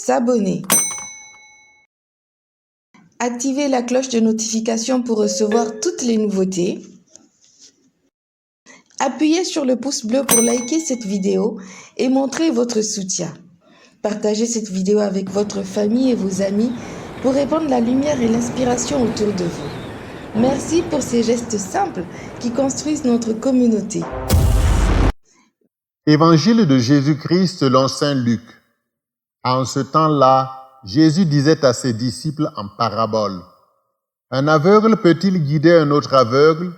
s'abonner. Activez la cloche de notification pour recevoir toutes les nouveautés. Appuyez sur le pouce bleu pour liker cette vidéo et montrer votre soutien. Partagez cette vidéo avec votre famille et vos amis pour répandre la lumière et l'inspiration autour de vous. Merci pour ces gestes simples qui construisent notre communauté. Évangile de Jésus-Christ selon saint Luc. En ce temps-là, Jésus disait à ses disciples en parabole: Un aveugle peut-il guider un autre aveugle?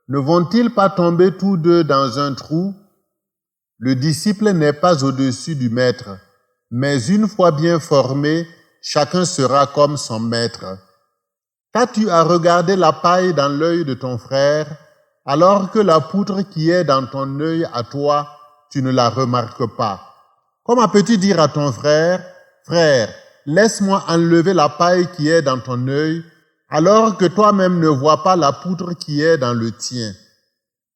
Ne vont-ils pas tomber tous deux dans un trou? Le disciple n'est pas au-dessus du maître, mais une fois bien formé, chacun sera comme son maître. Qu'as-tu à regarder la paille dans l'œil de ton frère, alors que la poutre qui est dans ton œil à toi, tu ne la remarques pas? Comment peux-tu dire à ton frère: Frère, laisse-moi enlever la paille qui est dans ton œil, alors que toi-même ne vois pas la poutre qui est dans le tien?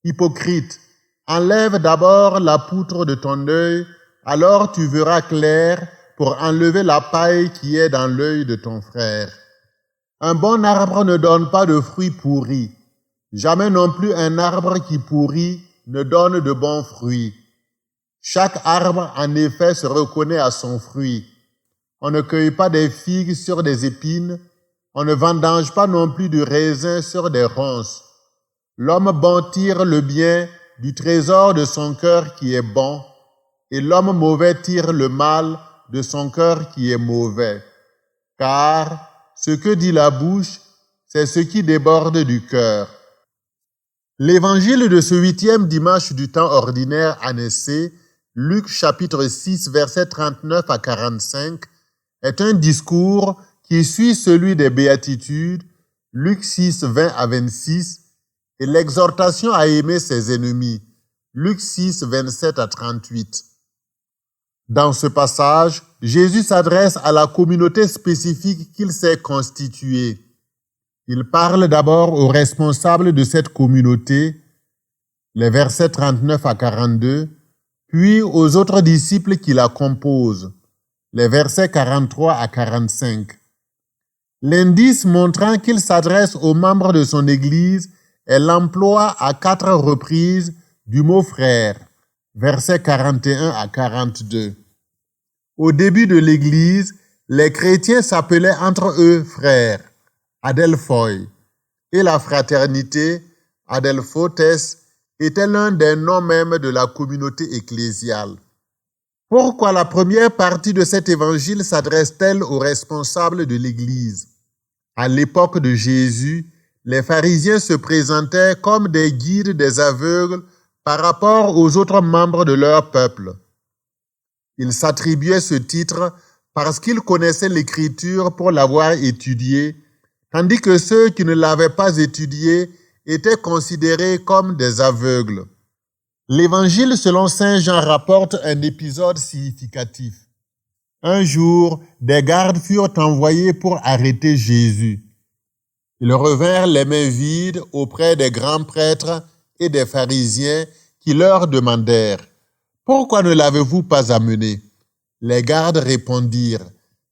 Hypocrite, enlève d'abord la poutre de ton œil, alors tu verras clair pour enlever la paille qui est dans l'œil de ton frère. Un bon arbre ne donne pas de fruits pourris. Jamais non plus un arbre qui pourrit ne donne de bons fruits. Chaque arbre, en effet, se reconnaît à son fruit. On ne cueille pas des figues sur des épines, on ne vendange pas non plus du raisin sur des ronces. L'homme bon tire le bien du trésor de son cœur qui est bon, et l'homme mauvais tire le mal de son cœur qui est mauvais. Car ce que dit la bouche, c'est ce qui déborde du cœur. L'évangile de ce 8e dimanche du temps ordinaire annoncé, Luc chapitre 6, versets 39 à 45, est un discours qui suit celui des béatitudes, Luc 6, 20 à 26, et l'exhortation à aimer ses ennemis, Luc 6, 27 à 38. Dans ce passage, Jésus s'adresse à la communauté spécifique qu'il s'est constituée. Il parle d'abord aux responsables de cette communauté, les versets 39 à 42, puis aux autres disciples qui la composent, les versets 43 à 45. L'indice montrant qu'il s'adresse aux membres de son Église est l'emploi à 4 reprises du mot frère, versets 41 à 42. Au début de l'Église, les chrétiens s'appelaient entre eux frères, adelphoi, et la fraternité, adelphotes, était l'un des noms même de la communauté ecclésiale. Pourquoi la première partie de cet évangile s'adresse-t-elle aux responsables de l'Église? À l'époque de Jésus, les pharisiens se présentaient comme des guides des aveugles par rapport aux autres membres de leur peuple. Ils s'attribuaient ce titre parce qu'ils connaissaient l'Écriture pour l'avoir étudiée, tandis que ceux qui ne l'avaient pas étudiée étaient considérés comme des aveugles. L'Évangile selon saint Jean rapporte un épisode significatif. Un jour, des gardes furent envoyés pour arrêter Jésus. Ils revinrent les mains vides auprès des grands prêtres et des pharisiens qui leur demandèrent: Pourquoi ne l'avez-vous pas amené? Les gardes répondirent: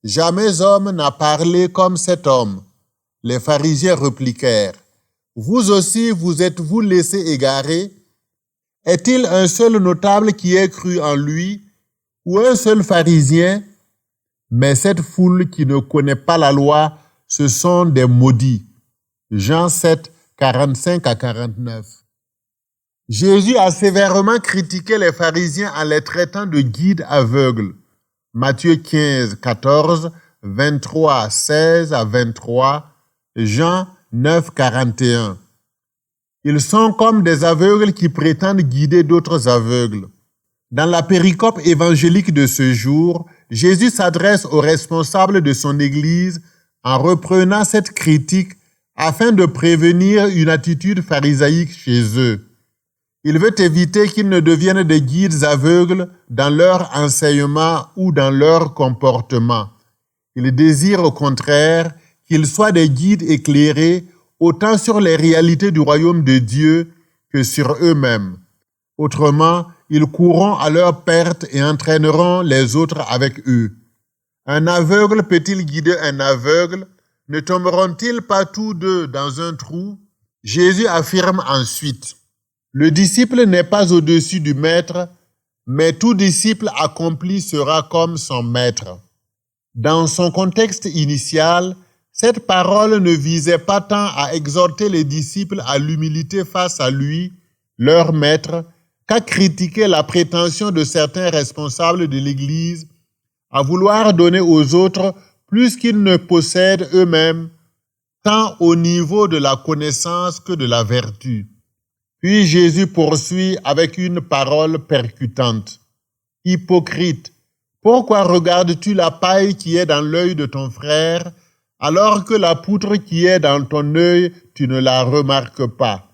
Jamais homme n'a parlé comme cet homme. Les pharisiens répliquèrent: Vous aussi vous êtes-vous laissé égarer? Est-il un seul notable qui ait cru en lui, ou un seul pharisien? Mais cette foule qui ne connaît pas la loi, ce sont des maudits. Jean 7, 45 à 49. Jésus a sévèrement critiqué les pharisiens en les traitant de guides aveugles. Matthieu 15, 14, 23, 16 à 23, Jean 9, 41. Ils sont comme des aveugles qui prétendent guider d'autres aveugles. Dans la péricope évangélique de ce jour, Jésus s'adresse aux responsables de son Église en reprenant cette critique afin de prévenir une attitude pharisaïque chez eux. Il veut éviter qu'ils ne deviennent des guides aveugles dans leur enseignement ou dans leur comportement. Il désire au contraire qu'ils soient des guides éclairés autant sur les réalités du royaume de Dieu que sur eux-mêmes. Autrement, ils courront à leur perte et entraîneront les autres avec eux. Un aveugle peut-il guider un aveugle? Ne tomberont-ils pas tous deux dans un trou? Jésus affirme ensuite, le disciple n'est pas au-dessus du maître, mais tout disciple accompli sera comme son maître. Dans son contexte initial, cette parole ne visait pas tant à exhorter les disciples à l'humilité face à lui, leur maître, qu'à critiquer la prétention de certains responsables de l'Église à vouloir donner aux autres plus qu'ils ne possèdent eux-mêmes, tant au niveau de la connaissance que de la vertu. Puis Jésus poursuit avec une parole percutante. Hypocrite, pourquoi regardes-tu la paille qui est dans l'œil de ton frère, alors que la poutre qui est dans ton œil, tu ne la remarques pas?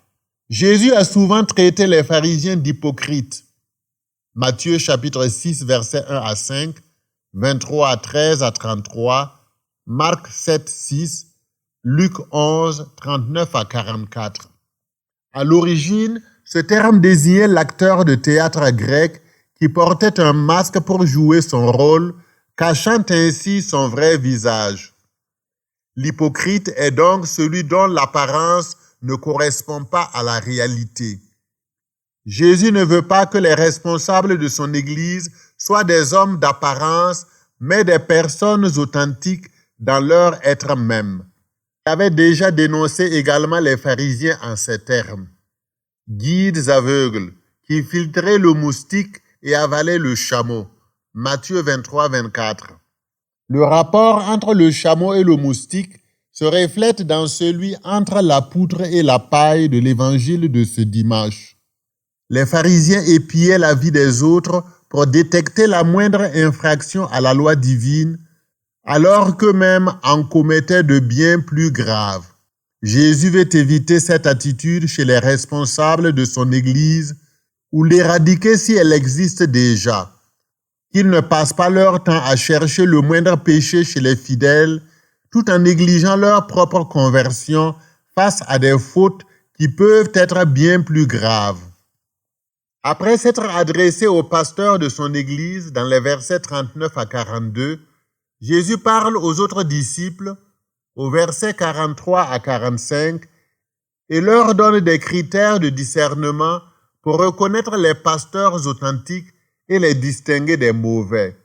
Jésus a souvent traité les pharisiens d'hypocrites. Matthieu chapitre 6, versets 1 à 5, 23 à 13 à 33, Marc 7, 6, Luc 11, 39 à 44. À l'origine, ce terme désignait l'acteur de théâtre grec qui portait un masque pour jouer son rôle, cachant ainsi son vrai visage. L'hypocrite est donc celui dont l'apparence ne correspond pas à la réalité. Jésus ne veut pas que les responsables de son Église soient des hommes d'apparence, mais des personnes authentiques dans leur être même. Il avait déjà dénoncé également les pharisiens en ces termes. Guides aveugles, qui filtraient le moustique et avalaient le chameau. Matthieu 23, 24. Le rapport entre le chameau et le moustique se reflète dans celui entre la poutre et la paille de l'évangile de ce dimanche. Les pharisiens épiaient la vie des autres pour détecter la moindre infraction à la loi divine, alors qu'eux-mêmes en commettaient de bien plus graves. Jésus veut éviter cette attitude chez les responsables de son Église ou l'éradiquer si elle existe déjà. Qu'ils ne passent pas leur temps à chercher le moindre péché chez les fidèles, tout en négligeant leur propre conversion face à des fautes qui peuvent être bien plus graves. Après s'être adressé au pasteur de son Église dans les versets 39 à 42, Jésus parle aux autres disciples au verset 43 à 45 et leur donne des critères de discernement pour reconnaître les pasteurs authentiques et les distinguer des mauvais.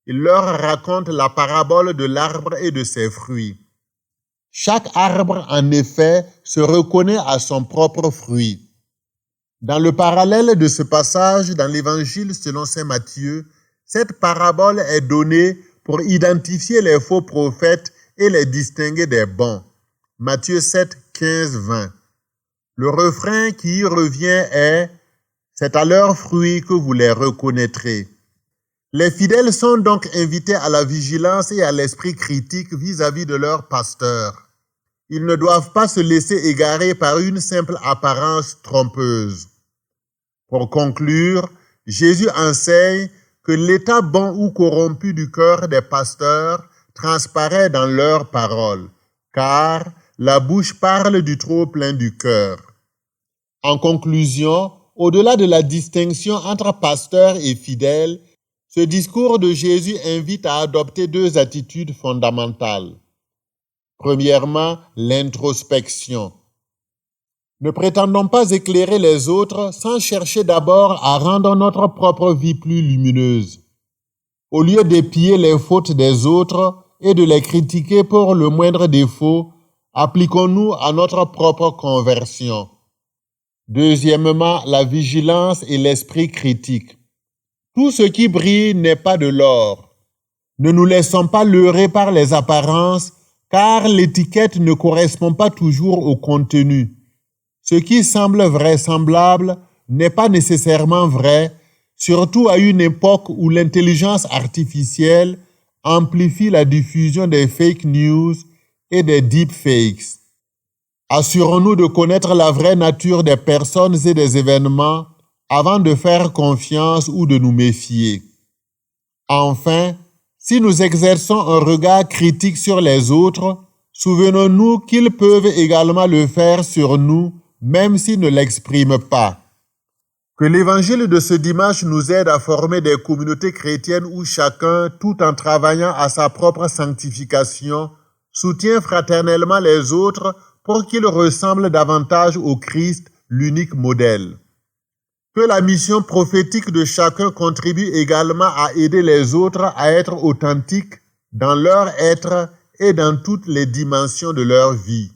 Il leur raconte la parabole de l'arbre et de ses fruits. Chaque arbre, en effet, se reconnaît à son propre fruit. Dans le parallèle de ce passage dans l'Évangile selon saint Matthieu, cette parabole est donnée pour identifier les faux prophètes et les distinguer des bons. Matthieu 7, 15, 20. Le refrain qui y revient est « C'est à leurs fruits que vous les reconnaîtrez ». Les fidèles sont donc invités à la vigilance et à l'esprit critique vis-à-vis de leur pasteur. Ils ne doivent pas se laisser égarer par une simple apparence trompeuse. Pour conclure, Jésus enseigne que l'état bon ou corrompu du cœur des pasteurs transparaît dans leurs paroles, car la bouche parle du trop plein du cœur. En conclusion, au-delà de la distinction entre pasteurs et fidèles, ce discours de Jésus invite à adopter deux attitudes fondamentales. Premièrement, l'introspection. Ne prétendons pas éclairer les autres sans chercher d'abord à rendre notre propre vie plus lumineuse. Au lieu d'épier les fautes des autres et de les critiquer pour le moindre défaut, appliquons-nous à notre propre conversion. Deuxièmement, la vigilance et l'esprit critique. Tout ce qui brille n'est pas de l'or. Ne nous laissons pas leurrer par les apparences, car l'étiquette ne correspond pas toujours au contenu. Ce qui semble vraisemblable n'est pas nécessairement vrai, surtout à une époque où l'intelligence artificielle amplifie la diffusion des fake news et des deepfakes. Assurons-nous de connaître la vraie nature des personnes et des événements avant de faire confiance ou de nous méfier. Enfin, si nous exerçons un regard critique sur les autres, souvenons-nous qu'ils peuvent également le faire sur nous, même s'ils ne l'expriment pas. Que l'évangile de ce dimanche nous aide à former des communautés chrétiennes où chacun, tout en travaillant à sa propre sanctification, soutient fraternellement les autres pour qu'ils ressemblent davantage au Christ, l'unique modèle. Que la mission prophétique de chacun contribue également à aider les autres à être authentiques dans leur être et dans toutes les dimensions de leur vie.